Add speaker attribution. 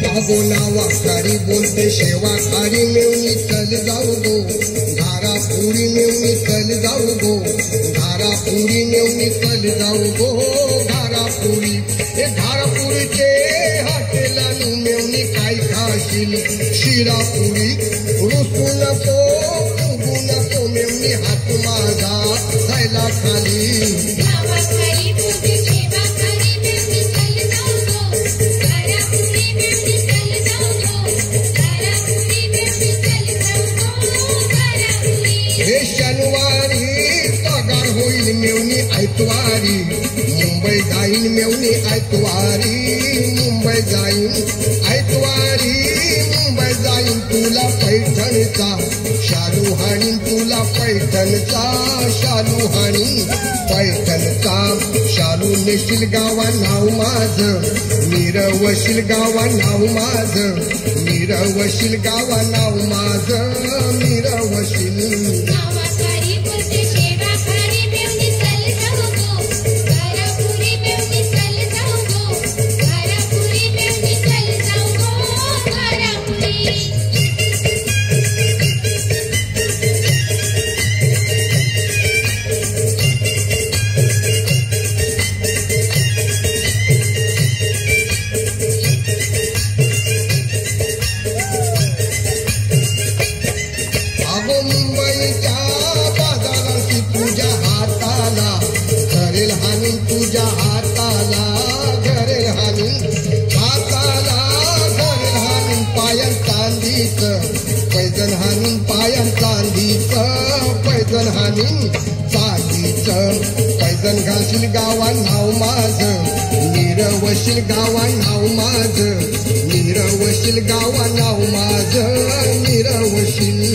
Speaker 1: बोलावाकारी बोलते शेवाकारी मेवणी चल जाऊ गो धारापुरी मेवणी चल जाऊ गो धारापुरी मेवणी चल जाऊ गो धारापुरी हे धारापुरीचे हॉटेलानु मेवणी काय खाशील शिरापुरी रुसू नको उभू नको मेवणी हात माझा खायला खाली मेवणी ऐतवारी मुंबई जाईन मेवणी ऐतवारी मुंबई जाईन ऐतवारी मुंबई जाईन तुला पैठणचा शालू हाणीन तुला पैठणचा शालू हाणीन पैठणचा शालू नेशील गावा नाव माझं मिरवशील गावा नाव माझं मिरवशील गावा नाव माझं मिरवशील तुझ्या हाताला घरेल हाणून हाताला घरेल हाणून पायान चांदीच पैजण हाणून पायान चांदीच पैजण हाणून चांदीच पैजण घालशील गावा नाव माझं मिरवशील गावा नाव माझं मिरवशील गावा नाव माझं मिरवशील